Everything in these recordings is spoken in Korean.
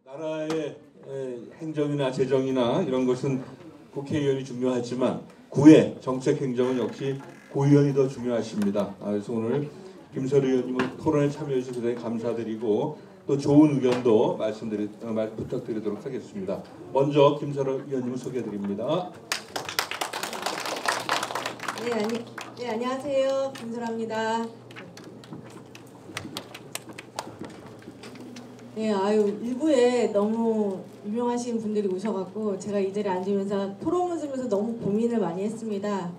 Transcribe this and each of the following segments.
나라의 행정이나 재정이나 이런 것은 국회의원이 중요하지만 구의 정책 행정은 역시 고의원이 더 중요하십니다. 그래서 오늘 김설우 의원님은 토론에 참여해 주셔서 대단히 감사드리고 또 좋은 의견도 부탁드리도록 하겠습니다. 먼저 김설우 의원님을 소개해드립니다. 네, 안녕하세요. 김설아입니다. 네, 일부에 너무 유명하신 분들이 오셔갖고 제가 이 자리에 앉으면서 토론을 들으면서 너무 고민을 많이 했습니다.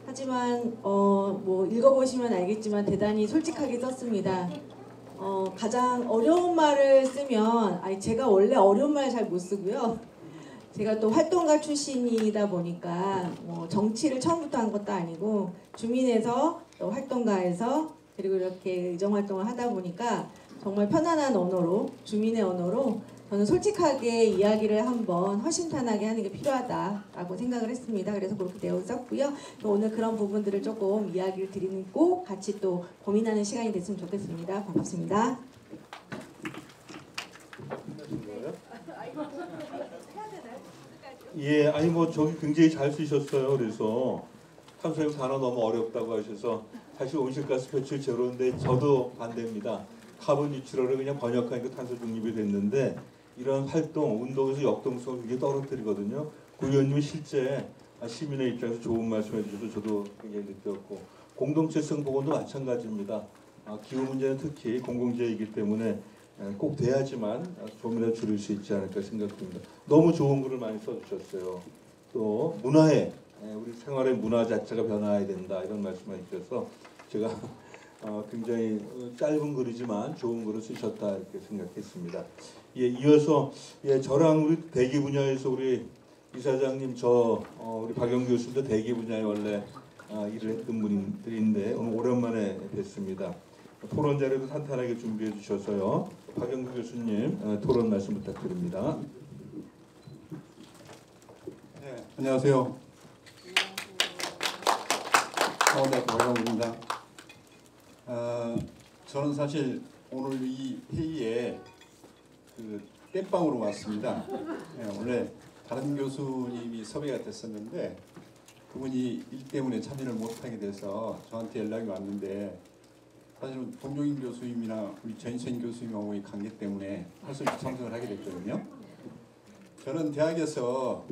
하지만 뭐 읽어보시면 알겠지만 대단히 솔직하게 썼습니다. 가장 어려운 말을 쓰면 제가 원래 어려운 말 잘 못 쓰고요. 제가 또 활동가 출신이다 보니까 뭐 정치를 처음부터 한 것도 아니고 주민에서 또 활동가에서 그리고 이렇게 의정활동을 하다 보니까 정말 편안한 언어로 주민의 언어로 저는 솔직하게 이야기를 한번 허심탄회하게 하는 게 필요하다라고 생각을 했습니다. 그래서 그렇게 내용을 썼고요. 오늘 그런 부분들을 조금 이야기를 드리고 같이 또 고민하는 시간이 됐으면 좋겠습니다. 반갑습니다. 예, 저기 굉장히 잘 쓰셨어요. 그래서 탄소형 단어 너무 어렵다고 하셔서 사실 온실가스 배출 제로인데 저도 반대입니다. 카본 뉴트럴을 그냥 번역하니까 탄소 중립이 됐는데 이런 활동, 운동에서 역동성을 굉장히 떨어뜨리거든요. 구 의원님이 실제 시민의 입장에서 좋은 말씀해 주셔서 저도 굉장히 느꼈고 공동체성 보건도 마찬가지입니다. 기후 문제는 특히 공공재이기 때문에 꼭 돼야지만 조금이라도 줄일 수 있지 않을까 생각합니다. 너무 좋은 글을 많이 써주셨어요. 또 문화에 우리 생활의 문화 자체가 변화해야 된다 이런 말씀을 해주셔서 제가 굉장히 짧은 글이지만 좋은 글을 쓰셨다 이렇게 생각했습니다. 예, 이어서 저랑 우리 대기 분야에서 우리 이사장님 우리 박영 교수도 대기 분야에 원래 일을 했던 분들인데 오늘 오랜만에 뵀습니다. 토론 자료도 탄탄하게 준비해 주셔서요. 박영규 교수님 토론 말씀 부탁드립니다. 네, 안녕하세요. 네, 박영규입니다. 저는 사실 오늘 이 회의에 땜빵으로 왔습니다. 네, 원래 다른 교수님이 섭외가 됐었는데 그분이 일 때문에 참여를 못하게 돼서 저한테 연락이 왔는데 사실은 동종인 교수님이나 우리 전희선 교수님하고의 관계 때문에 할 수 없이 참석을 하게 됐거든요. 저는 대학에서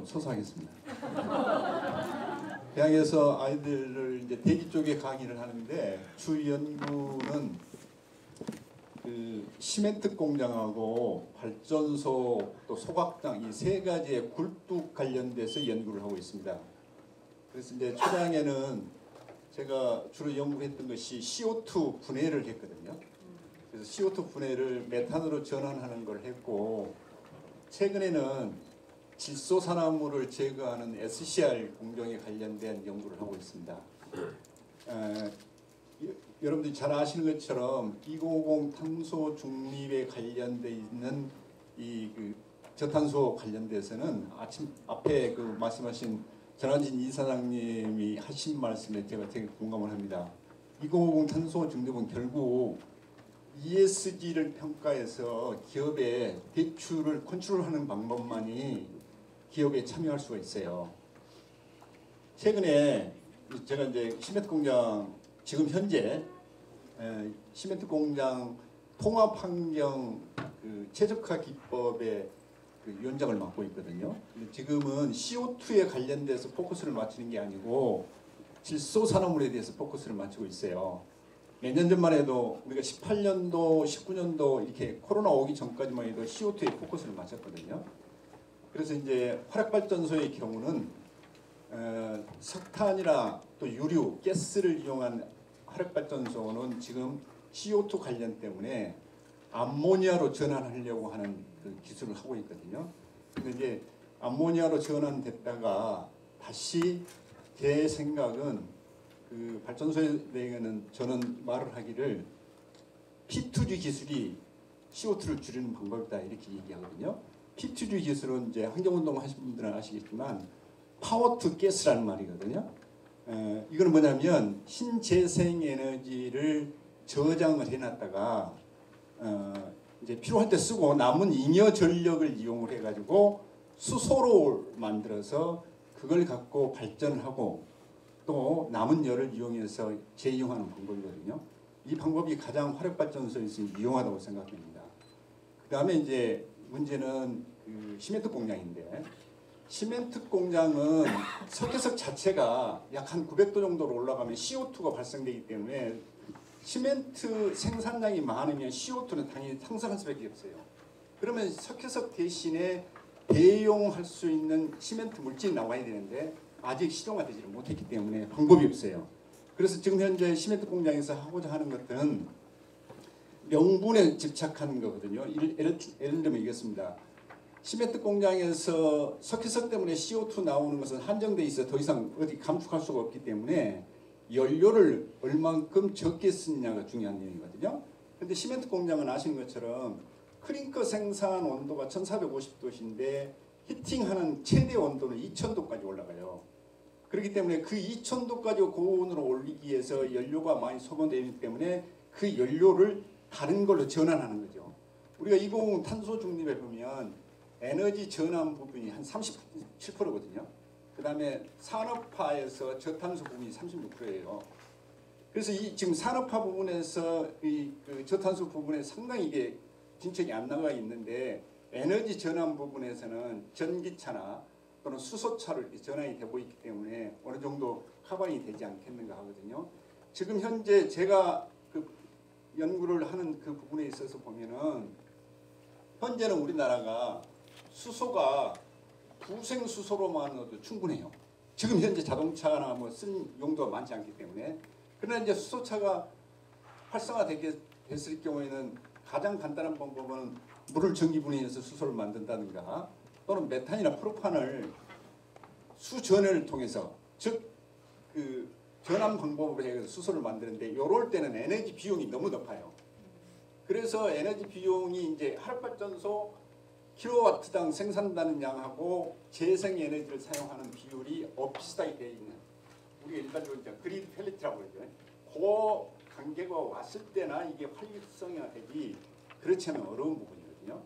서서 하겠습니다. 대학에서 아이들을 대기 쪽에 강의를 하는데 주 연구는 시멘트 공장하고 발전소 또 소각장 이 세 가지의 굴뚝 관련돼서 연구를 하고 있습니다. 그래서 초장에는 제가 주로 연구했던 것이 CO2 분해를 했거든요. 그래서 CO2 분해를 메탄으로 전환하는 걸 했고 최근에는 질소산화물을 제거하는 SCR 공정에 관련된 연구를 하고 있습니다. 여러분들이 잘 아시는 것처럼 2050 탄소 중립에 관련돼 있는 저탄소 관련돼서는 앞에 말씀하신 전한진 이사장님이 하신 말씀에 제가 되게 공감을 합니다. 2050 탄소 중립은 결국 ESG를 평가해서 기업의 대출을 컨트롤하는 방법만이 기업에 참여할 수가 있어요. 최근에 제가 시멘트 공장 지금 현재 시멘트 공장 통합 환경 최적화 기법의 위원장을 맡고 있거든요. 지금은 CO2에 관련돼서 포커스를 맞추는 게 아니고 질소산화물에 대해서 포커스를 맞추고 있어요. 몇 년 전만 해도 우리가 18년도, 19년도 이렇게 코로나 오기 전까지만 해도 CO2에 포커스를 맞췄거든요. 그래서 화력발전소의 경우는 석탄이나 또 유류, 가스를 이용한 화력발전소는 지금 CO2 관련 때문에 암모니아로 전환하려고 하는 기술을 하고 있거든요. 근데 암모니아로 전환됐다가 다시 제 생각은 발전소에 대해서는 저는 말을 하기를 P2G 기술이 CO2를 줄이는 방법이다 이렇게 얘기하거든요. P2G 기술은 환경운동 하신 분들은 아시겠지만 파워 투 가스라는 말이거든요. 이거는 뭐냐면 신재생에너지를 저장을 해놨다가 이제 필요할 때 쓰고 남은 잉여 전력을 이용을 해가지고 수소를 만들어서 그걸 갖고 발전하고 또 남은 열을 이용해서 재이용하는 방법이거든요. 이 방법이 가장 화력발전소에서 유용하다고 생각됩니다. 그 다음에 이제 문제는 그 시멘트 공장인데, 시멘트 공장은 석회석 자체가 약 한 900도 정도로 올라가면 CO2가 발생되기 때문에 시멘트 생산량이 많으면 CO2는 당연히 상승할 수밖에 없어요. 그러면 석회석 대신에 대용할 수 있는 시멘트 물질이 나와야 되는데 아직 시도가 되지 못했기 때문에 방법이 없어요. 그래서 지금 현재 시멘트 공장에서 하고자 하는 것들은 명분에 집착하는 거거든요. 예를 들면 이겠습니다. 시멘트 공장에서 석회석 때문에 CO2 나오는 것은 한정돼 있어 더 이상 어디 감축할 수가 없기 때문에 연료를 얼만큼 적게 쓰느냐가 중요한 내용이거든요. 그런데 시멘트 공장은 아시는 것처럼 클링커 생산 온도가 1450도인데 히팅하는 최대 온도는 2000도까지 올라가요. 그렇기 때문에 그 2000도까지 고온으로 올리기 위해서 연료가 많이 소모되기 때문에 그 연료를 다른 걸로 전환하는 거죠. 우리가 2050 탄소 중립에 보면 에너지 전환 부분이 한 37%거든요. 그 다음에 산업화에서 저탄소 부분이 36%예요. 그래서 이 지금 산업화 부분에서 그 저탄소 부분에 상당히 이게 진척이 안 나가 있는데 에너지 전환 부분에서는 전기차나 또는 수소차를 전환이 되고 있기 때문에 어느 정도 카반이 되지 않겠는가 하거든요. 지금 현재 제가 그 연구를 하는 그 부분에 있어서 보면은 현재는 우리나라가 수소가 부생 수소로만으로도 충분해요. 지금 현재 자동차나 뭐 쓴 용도가 많지 않기 때문에. 그러나 이제 수소차가 활성화되게 됐을 경우에는 가장 간단한 방법은 물을 전기분해해서 수소를 만든다든가 또는 메탄이나 프로판을 수전을 통해서 즉 그 전환 방법으로 해서 수소를 만드는데 이럴 때는 에너지 비용이 너무 높아요. 그래서 에너지 비용이 이제 화력발전소 킬로와트당 생산되는 양하고 재생에너지를 사용하는 비율이 비슷하게 되어 있는 우리가 일반적으로 이제 그리드 펠리트라고 그러죠. 그 관계가 왔을 때나 이게 활력성화되기 그렇지 않으면 어려운 부분이거든요.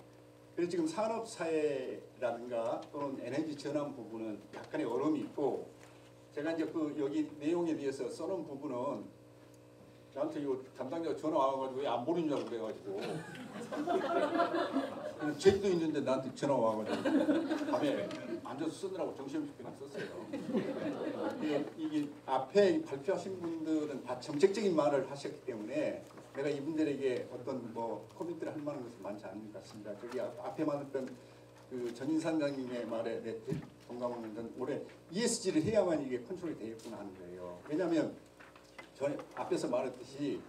그래서 지금 산업사회라든가 또는 에너지 전환 부분은 약간의 어려움이 있고 제가 이제 그 여기 내용에 대해서 써놓은 부분은 저한테 이 담당자가 전화 와가지고 왜 안 보내냐고 그래가지고 제주도 있는데 나한테 전화 와가지고 밤에 앉아서 쓰느라고 정신없이 그냥 썼어요. 이게 앞에 발표하신 분들은 다 정책적인 말을 하셨기 때문에 내가 이분들에게 어떤 뭐 코멘트를 할 만한 것은 많지 않은 것 같습니다. 저기 앞에 말했던 그 전인사장님의 말에 동감하는 건 올해 ESG를 해야만 이게 컨트롤이 되겠구나 하는 거예요. 왜냐하면 전에 앞에서 말했듯이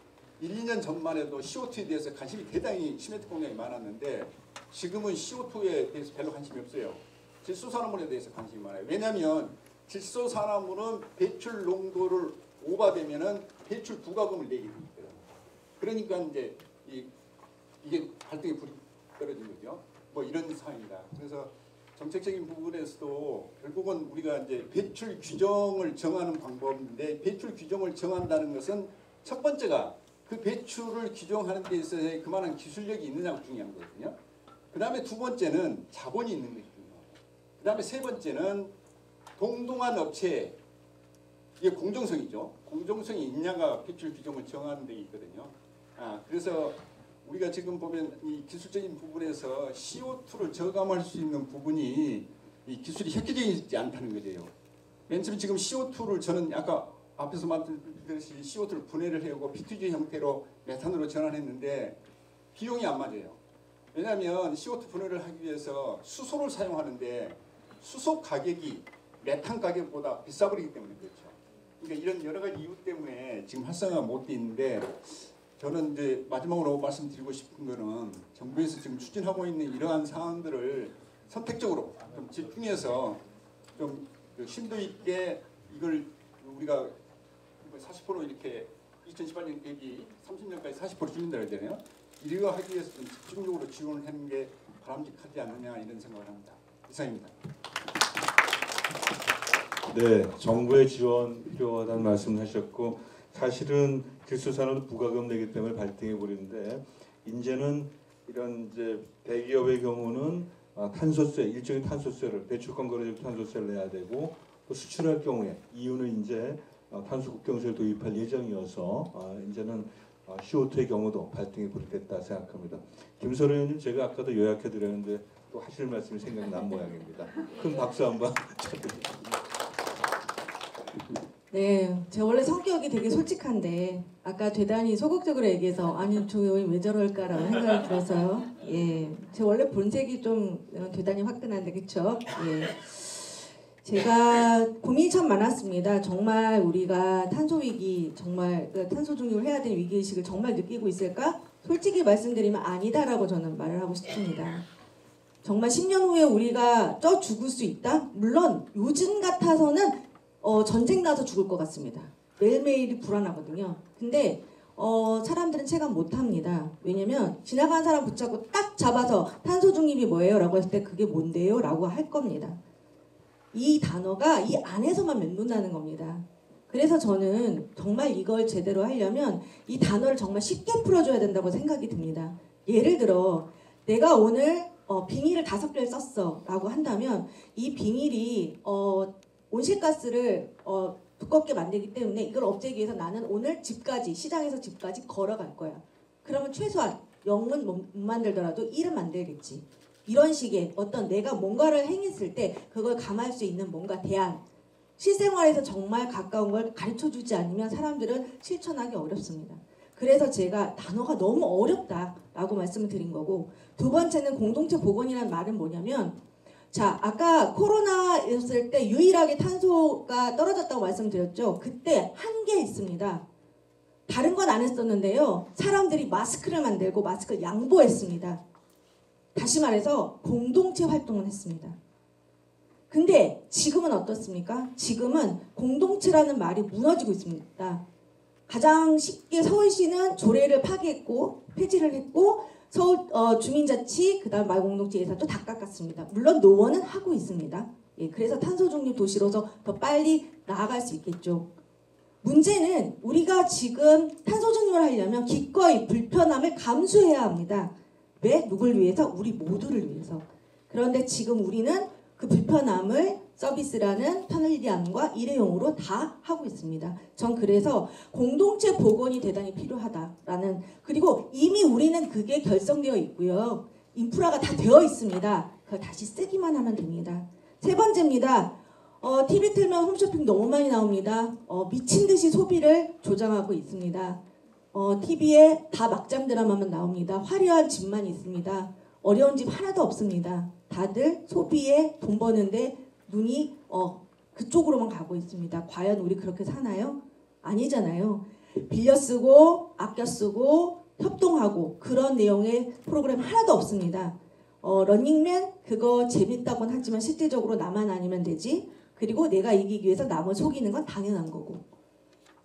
1, 2년 전만 해도 CO2에 대해서 관심이 대단히 시멘트 공장이 많았는데 지금은 CO2에 대해서 별로 관심이 없어요. 질소산화물에 대해서 관심이 많아요. 왜냐하면 질소산화물은 배출 농도를 오버되면은 배출 부과금을 내게 됩니다. 그러니까 이제 이게 발등에 불이 떨어진 거죠. 뭐 이런 상황입니다. 그래서 정책적인 부분에서도 결국은 우리가 이제 배출 규정을 정하는 방법인데 배출 규정을 정한다는 것은 첫 번째가 그 배출을 규정하는 데 있어서 그만한 기술력이 있느냐가 중요한 거거든요. 그 다음에 두 번째는 자본이 있는 것이 중요하고 그 다음에 세 번째는 동등한 업체 이게 공정성이죠. 공정성이 있냐가 배출 규정을 정하는 데 있거든요. 그래서 우리가 지금 보면 이 기술적인 부분에서 CO2를 저감할 수 있는 부분이 이 기술이 획기적이지 않다는 거죠. 맨 처음 지금 CO2를 저는 아까 앞에서 말씀드렸듯이 CO2를 분해를 해오고 P2G 형태로 메탄으로 전환했는데 비용이 안 맞아요. 왜냐하면 CO2 분해를 하기 위해서 수소를 사용하는데 수소 가격이 메탄 가격보다 비싸버리기 때문에 그렇죠. 그러니까 이런 여러 가지 이유 때문에 지금 활성화가 못 돼 있는데 저는 이제 마지막으로 말씀드리고 싶은 거는 정부에서 지금 추진하고 있는 이러한 사항들을 선택적으로 좀 집중해서 좀 심도 있게 이걸 우리가 40% 이렇게 2018년 대비 30년까지 40% 줄인다 그러잖아요. 이거 하기 위해서 좀 집중적으로 지원을 하는 게 바람직하지 않느냐 이런 생각을 합니다. 이상입니다. 네, 정부의 지원 필요하다는 말씀을 하셨고 사실은 질소산업도 부가금 내기 때문에 발등해 버리는데 이제는 이런 이제 대기업의 경우는 탄소세 일종의 탄소세를 배출권 거래적 탄소세를 내야 되고 또 수출할 경우에 이유는 이제 탄소 국경세를 도입할 예정이어서 이제는 CO2의 경우도 발등에 불이 됐다 생각합니다. 김설호 의원님 제가 아까도 요약해 드렸는데 또 하실 말씀이 생각난 모양입니다. 큰 박수 한번 쳐드리겠습니다. 네, 제가 원래 성격이 되게 솔직한데 아까 대단히 소극적으로 얘기해서 아니 저 의원이 왜 저럴까라는 생각이 들어서요. 예, 제 원래 본색이 좀 대단히 화끈한데 그렇죠? 예. 제가 고민이 참 많았습니다. 정말 우리가 탄소 위기, 정말 탄소 중립을 해야 되는 위기 의식을 정말 느끼고 있을까? 솔직히 말씀드리면 아니다라고 저는 말을 하고 싶습니다. 정말 10년 후에 우리가 죽을 수 있다? 물론 요즘 같아서는 전쟁 나서 죽을 것 같습니다. 매일매일이 불안하거든요. 근데 사람들은 체감 못합니다. 왜냐면 지나가는 사람 붙잡고 딱 잡아서 탄소 중립이 뭐예요? 라고 했을 때 그게 뭔데요? 라고 할 겁니다. 이 단어가 이 안에서만 맴돈다는 겁니다. 그래서 저는 정말 이걸 제대로 하려면 이 단어를 정말 쉽게 풀어줘야 된다고 생각이 듭니다. 예를 들어 내가 오늘 빙의를 5개를 썼어 라고 한다면 이 빙의이 온실가스를 두껍게 만들기 때문에 이걸 없애기 위해서 나는 오늘 집까지 시장에서 집까지 걸어갈 거야. 그러면 최소한 0은 못 만들더라도 1은 만들겠지. 이런 식의 어떤 내가 뭔가를 행했을 때 그걸 감할 수 있는 뭔가 대안, 실생활에서 정말 가까운 걸 가르쳐주지 않으면 사람들은 실천하기 어렵습니다. 그래서 제가 단어가 너무 어렵다라고 말씀을 드린 거고, 두 번째는 공동체 복원이라는 말은 뭐냐면, 자, 아까 코로나였을 때 유일하게 탄소가 떨어졌다고 말씀드렸죠. 그때 한계 있습니다. 다른 건 안 했었는데요. 사람들이 마스크를 만들고 마스크를 양보했습니다. 다시 말해서 공동체 활동을 했습니다. 근데 지금은 어떻습니까? 지금은 공동체라는 말이 무너지고 있습니다. 가장 쉽게 서울시는 조례를 파기했고 폐지를 했고 서울 주민자치 그다음 마을공동체 예산도 다 깎았습니다. 물론 노원은 하고 있습니다. 예, 그래서 탄소중립 도시로서 더 빨리 나아갈 수 있겠죠. 문제는 우리가 지금 탄소중립을 하려면 기꺼이 불편함을 감수해야 합니다. 왜? 누굴 위해서? 우리 모두를 위해서. 그런데 지금 우리는 그 불편함을 서비스라는 편리함과 일회용으로 다 하고 있습니다. 전 그래서 공동체 복원이 대단히 필요하다라는, 그리고 이미 우리는 그게 결성되어 있고요. 인프라가 다 되어 있습니다. 그걸 다시 쓰기만 하면 됩니다. 세 번째입니다. TV 틀면 홈쇼핑 너무 많이 나옵니다. 미친 듯이 소비를 조장하고 있습니다. TV에 다 막장 드라마만 나옵니다. 화려한 집만 있습니다. 어려운 집 하나도 없습니다. 다들 소비에 돈 버는데 눈이 그쪽으로만 가고 있습니다. 과연 우리 그렇게 사나요? 아니잖아요. 빌려 쓰고 아껴 쓰고 협동하고 그런 내용의 프로그램 하나도 없습니다. 런닝맨 그거 재밌다곤 하지만 실질적으로 나만 아니면 되지. 그리고 내가 이기기 위해서 남을 속이는 건 당연한 거고.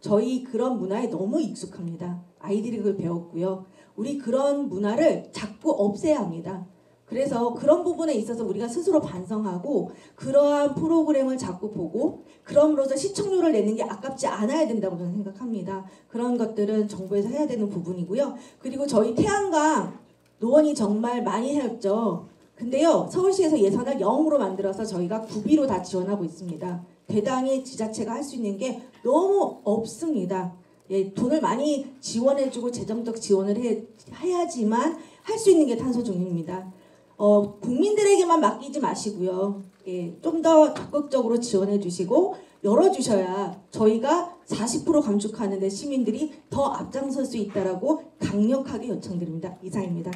저희 그런 문화에 너무 익숙합니다. 아이들이 그걸 배웠고요. 우리 그런 문화를 자꾸 없애야 합니다. 그래서 그런 부분에 있어서 우리가 스스로 반성하고 그러한 프로그램을 자꾸 보고 그럼으로써 시청률을 내는 게 아깝지 않아야 된다고 저는 생각합니다. 그런 것들은 정부에서 해야 되는 부분이고요. 그리고 저희 태안강 노원이 정말 많이 해였죠. 근데요, 서울시에서 예산을 0으로 만들어서 저희가 구비로 다 지원하고 있습니다. 대당의 지자체가 할 수 있는 게 너무 없습니다. 예, 돈을 많이 지원해주고 재정적 지원을 해야지만 할 수 있는 게 탄소중립입니다. 국민들에게만 맡기지 마시고요. 예, 좀 더 적극적으로 지원해 주시고 열어주셔야 저희가 40% 감축하는데 시민들이 더 앞장설 수 있다라고 강력하게 요청드립니다. 이상입니다.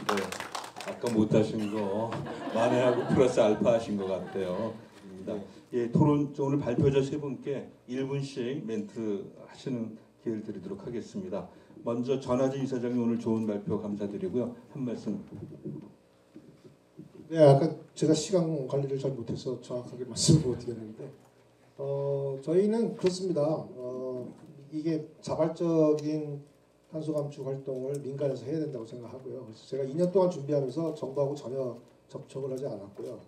네, 아까 못하신 거 만회하고 플러스 알파 하신 것 같아요. 예, 토론 오늘 발표자 세 분께 1분씩 멘트 하시는 기회를 드리도록 하겠습니다. 먼저 전하진 이사장님 오늘 좋은 발표 감사드리고요. 한 말씀. 네, 아까 제가 시간 관리를 잘 못해서 정확하게 말씀을 못 드렸는데 저희는 그렇습니다. 이게 자발적인 탄소 감축 활동을 민간에서 해야 된다고 생각하고요. 그래서 제가 2년 동안 준비하면서 정부하고 전혀 접촉을 하지 않았고요.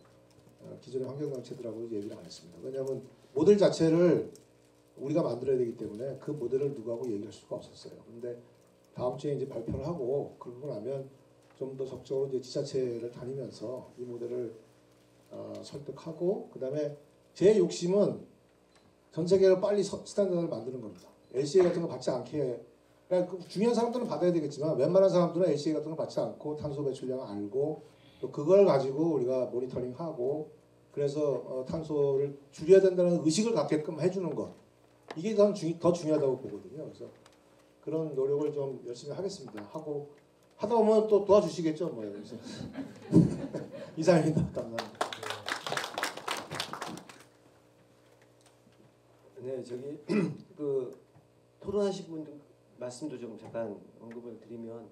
기존의 환경단체들하고 얘기를 안 했습니다. 왜냐하면 모델 자체를 우리가 만들어야 되기 때문에 그 모델을 누구하고 얘기할 수가 없었어요. 그런데 다음 주에 이제 발표를 하고 그러고 나면 좀 더 적극적으로 이제 지자체를 다니면서 이 모델을 설득하고 그다음에 제 욕심은 전 세계를 빨리 스탠다드를 만드는 겁니다. LCA 같은 거 받지 않게 그러니까 중요한 사람들은 받아야 되겠지만 웬만한 사람들은 LCA 같은 거 받지 않고 탄소 배출량을 알고 또 그걸 가지고 우리가 모니터링하고 그래서 탄소를 줄여야 된다는 의식을 갖게끔 해주는 것 이게 더 중요하다고 보거든요. 그래서 그런 노력을 좀 열심히 하겠습니다. 하고 하다 보면 또 도와주시겠죠. 뭐 그래서 이상입니다. 감사합니다. 네, 저기 그 토론하신 분들 말씀도 좀 잠깐 언급을 드리면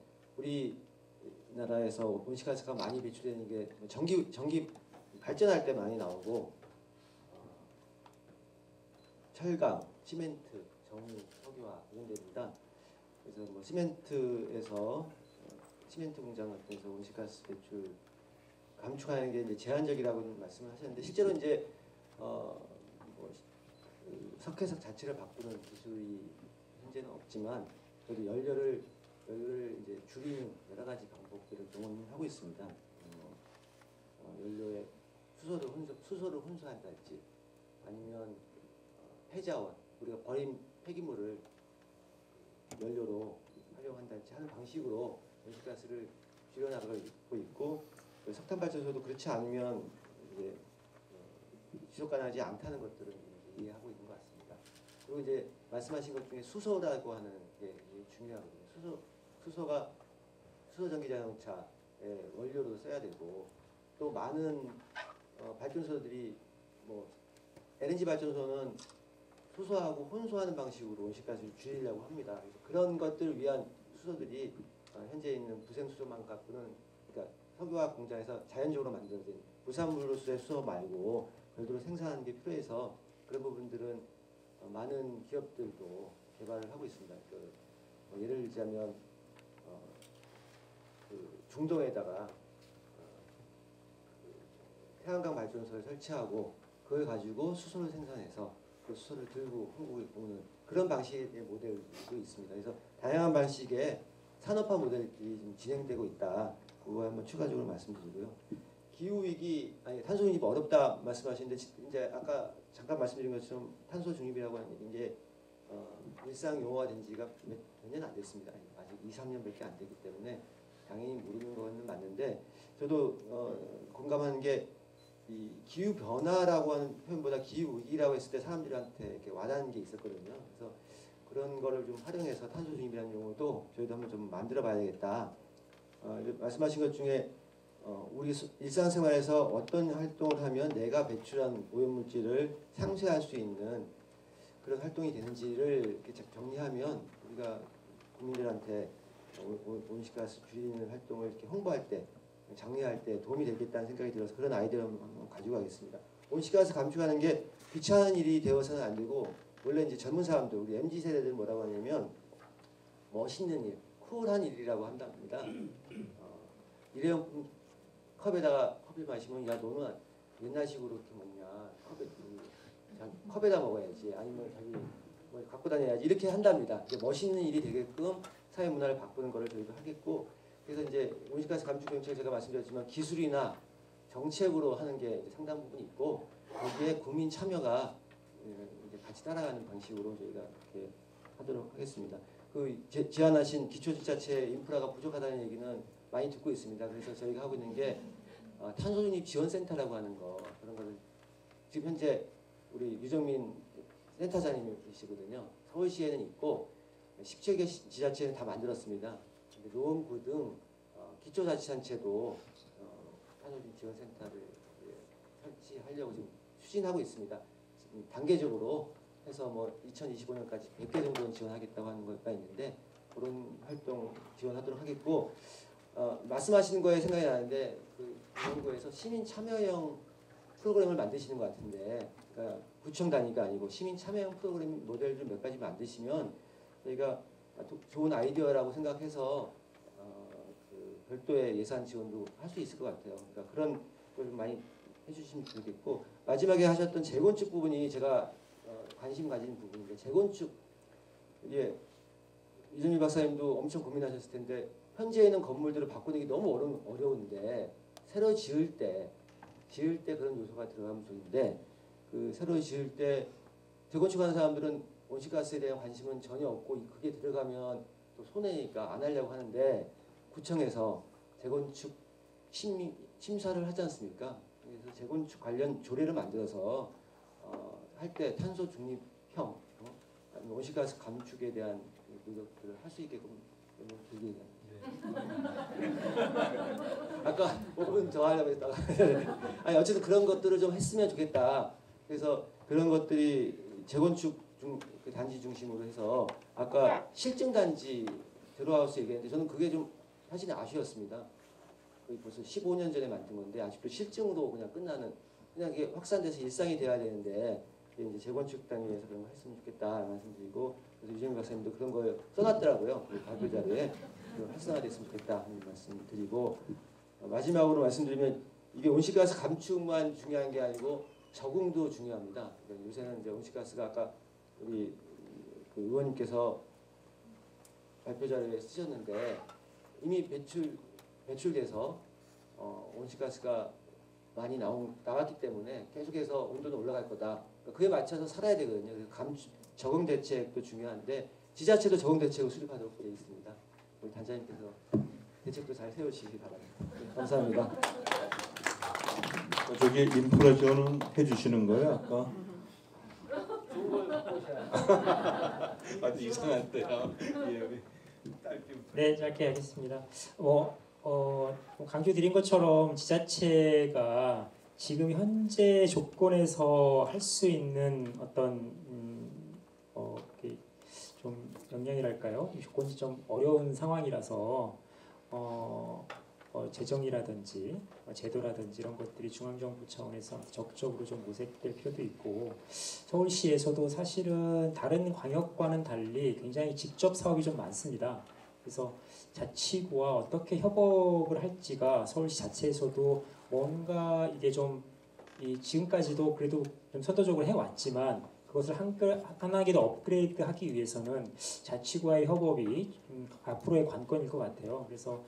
우리나라에서 온실가스가 많이 배출되는 게 전기 발전할 때 많이 나오고 철강, 시멘트, 정유, 석유화 이런 데입니다. 그래서 뭐 시멘트 공장 같은 데서 온실가스 배출 감축하는 게 이제 제한적이라고 말씀을 하셨는데 실제로 이제 석회석 자체를 바꾸는 기술이 현재는 없지만 그래도 연료를 이제 줄이는 여러 가지 방법들을 동원하고 있습니다. 연료에 수소를 혼수한달지 아니면 폐자원 우리가 버린 폐기물을 연료로 활용한달지 하는 방식으로 온실가스를 줄여나가고 있고 석탄 발전소도 그렇지 않으면 이제 지속 가능하지 않다는 것들을 이해하고 있는 것 같습니다. 그리고 이제 말씀하신 것 중에 수소라고 하는 게 중요하거든요. 수소 전기 자동차의 원료로 써야 되고 또 많은 발전소들이 뭐 LNG 발전소는 수소하고 혼수하는 방식으로 온실가스를 줄이려고 합니다. 그래서 그런 것들을 위한 수소들이 현재 있는 부생수소만 갖고는 그러니까 석유화학 공장에서 자연적으로 만들어진 부산물로서의 수소 말고 별도로 생산하는 게 필요해서 그런 부분들은 많은 기업들도 개발을 하고 있습니다. 예를 들자면 중동에다가 태양광 발전소를 설치하고 그걸 가지고 수소를 생산해서 그 수소를 들고 한국에 오는 그런 방식의 모델도 있습니다. 그래서 다양한 방식의 산업화 모델들이 좀 진행되고 있다. 그거 한번 추가적으로 말씀드리고요. 기후 위기 아니 탄소 중립이 어렵다 말씀하시는데 이제 아까 잠깐 말씀드린 것처럼 탄소 중립이라고 하는 게 일상 용어가 된 지가 몇 년 안 됐습니다. 아직 2, 3년밖에 안 되기 때문에 당연히 모르는 거는 맞는데 저도 공감하는 게 이 기후 변화라고 하는 표현보다 기후 위기라고 했을 때 사람들한테 이렇게 와닿는 게 있었거든요. 그래서 그런 거를 좀 활용해서 탄소 중립이라는 용어도 저희도 한번 좀 만들어 봐야 되겠다. 말씀하신 것 중에 우리 일상생활에서 어떤 활동을 하면 내가 배출한 오염물질을 상쇄할 수 있는 그런 활동이 되는지를 이렇게 정리하면 우리가 국민들한테 온실가스 줄이는 활동을 이렇게 홍보할 때 장려할 때 도움이 되겠다는 생각이 들어서 그런 아이디어를 한번 가지고 가겠습니다. 온실가스 감축하는 게 귀찮은 일이 되어서는 안 되고 원래 이제 젊은 사람들 우리 MZ 세대들 뭐라고 하냐면 멋있는 일, 쿨한 일이라고 한답니다. 일회용 컵에다가 커피 마시면 야 너는 옛날식으로 이렇게 먹냐 컵에다 먹어야지 아니면 자기 뭐 갖고 다녀야지 이렇게 한답니다. 이제 멋있는 일이 되게끔 사회 문화를 바꾸는 거를 저희도 하겠고 그래서 이제 온실가스 감축 정책 제가 말씀드렸지만 기술이나 정책으로 하는 게 이제 상당 부분 있고 거기에 국민 참여가 이제 같이 따라가는 방식으로 저희가 이렇게 하도록 하겠습니다. 그 제안하신 기초지자체 인프라가 부족하다는 얘기는 많이 듣고 있습니다. 그래서 저희가 하고 있는 게 탄소중립 지원센터라고 하는 거 그런 거를 지금 현재 우리 유정민 센터장님이 계시거든요. 서울시에는 있고 17개 지자체는 다 만들었습니다. 노원구 등 기초자치단체도 탄소중립 지원센터를 설치하려고 지금 추진하고 있습니다. 지금 단계적으로 해서 뭐 2025년까지 100개 정도는 지원하겠다고 하는 거가 있는데 그런 활동 지원하도록 하겠고 말씀하시는 거에 생각이 나는데 그 노원구에서 시민 참여형 프로그램을 만드시는 것 같은데 그러니까 구청 단위가 아니고 시민 참여형 프로그램 모델을 몇 가지 만드시면 저희가 좋은 아이디어라고 생각해서 그 별도의 예산 지원도 할 수 있을 것 같아요. 그러니까 그런 걸 많이 해주시면 좋겠고 마지막에 하셨던 재건축 부분이 제가 관심 가지는 부분인데 재건축 이게 이재미 박사님도 엄청 고민하셨을 텐데 현재 있는 건물들을 바꾸는 게 너무 어려운데 새로 지을 때 그런 요소가 들어가면 좋은데 그 새로 지을 때 재건축하는 사람들은 온실가스에 대한 관심은 전혀 없고 그게 들어가면 또 손해니까 안 하려고 하는데 구청에서 재건축 심사를 하지 않습니까? 그래서 재건축 관련 조례를 만들어서 할 때 탄소 중립형 아니면 온실가스 감축에 대한 노력들을 할 수 있게끔 너무 길게 아까 5분 더 하려고 했다가 아니 어쨌든 그런 것들을 좀 했으면 좋겠다. 그래서 그런 것들이 재건축 그 단지 중심으로 해서 아까 실증 단지 드로하우스 얘기했는데 저는 그게 좀 사실은 아쉬웠습니다. 거의 벌써 15년 전에 만든 건데 아직도 실증으로 그냥 끝나는 그냥 이게 확산돼서 일상이 돼야 되는데 이제 재건축 단위에서 그런 거 했으면 좋겠다 말씀드리고 그래서 유재민 박사님도 그런 걸 써놨더라고요. 그 발표 자료에 활성화됐으면 좋겠다 하는 말씀드리고 마지막으로 말씀드리면 이게 온실가스 감축만 중요한 게 아니고 적응도 중요합니다. 그러니까 요새는 이제 온실가스가 아까 우리 그 의원님께서 발표 자료에 쓰셨는데 이미 배출돼서 온실가스가 많이 나왔기 때문에 계속해서 온도는 올라갈 거다. 그에 맞춰서 살아야 되거든요. 그래서 적응 대책도 중요한데 지자체도 적응 대책을 수립하도록 되어 있습니다. 우리 단장님께서 대책도 잘 세우시기 바랍니다. 네, 감사합니다. 저기 인프라 지원은 해주시는 거예요 아까? 좋은 걸 바꾸셔야 아주 이상한데요. 예, 네, 짧게 하겠습니다. 강조드린 것처럼 지자체가 지금 현재 조건에서 할 수 있는 어떤 좀 역량이랄까요? 조건이 좀 어려운 상황이라서 재정이라든지 제도라든지 이런 것들이 중앙정부 차원에서 적극적으로 좀 모색될 필요도 있고 서울시에서도 사실은 다른 광역과는 달리 굉장히 직접 사업이 좀 많습니다. 그래서 자치구와 어떻게 협업을 할지가 서울시 자체에서도 뭔가 이게 좀 지금까지도 그래도 좀 선도적으로 해왔지만 그것을 하나게 더 업그레이드하기 위해서는 자치구와의 협업이 앞으로의 관건일 것 같아요. 그래서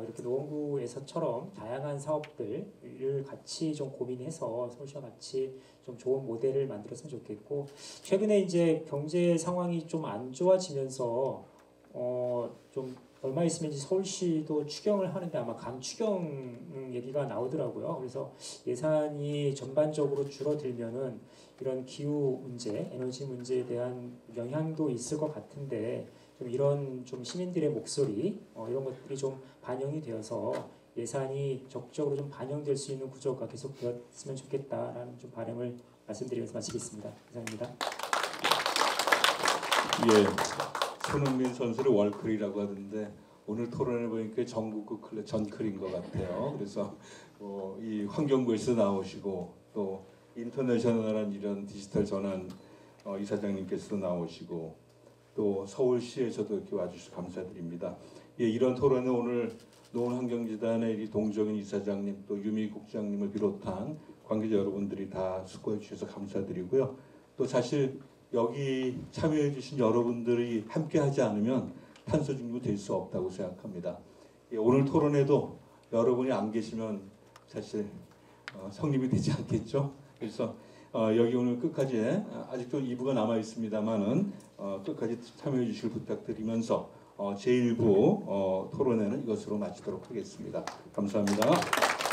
이렇게 노원구에서처럼 다양한 사업들을 같이 좀 고민해서 서울시와 같이 좀 좋은 모델을 만들었으면 좋겠고 최근에 이제 경제 상황이 좀 안 좋아지면서 좀 얼마 있으면 이제 서울시도 추경을 하는데 아마 감추경 얘기가 나오더라고요. 그래서 예산이 전반적으로 줄어들면은 이런 기후 문제, 에너지 문제에 대한 영향도 있을 것 같은데 좀 이런 좀 시민들의 목소리 이런 것들이 좀 반영이 되어서 예산이 적극적으로 좀 반영될 수 있는 구조가 계속되었으면 좋겠다라는 좀 바람을 말씀드리면서 마치겠습니다. 감사합니다. 예. 손흥민 선수를 월클이라고 하던데 오늘 토론해 보니까 전국구 전클인 것 같아요. 그래서 이 환경부에서 나오시고 또 인터내셔널한 이런 디지털 전환 이사장님께서도 나오시고 또 서울시에서도 이렇게 와주셔서 감사드립니다. 예, 이런 토론은 오늘 노원환경재단의 이 동정인 이사장님 또 유미 국장님을 비롯한 관계자 여러분들이 다 수고해 주셔서 감사드리고요. 또 사실 여기 참여해 주신 여러분들이 함께 하지 않으면 탄소 중립이 될 수 없다고 생각합니다. 예, 오늘 토론에도 여러분이 안 계시면 사실 성립이 되지 않겠죠. 그래서 여기 오늘 끝까지 아직도 2부가 남아 있습니다만은 끝까지 참여해 주실 부탁드리면서 제1부 토론회는 이것으로 마치도록 하겠습니다. 감사합니다.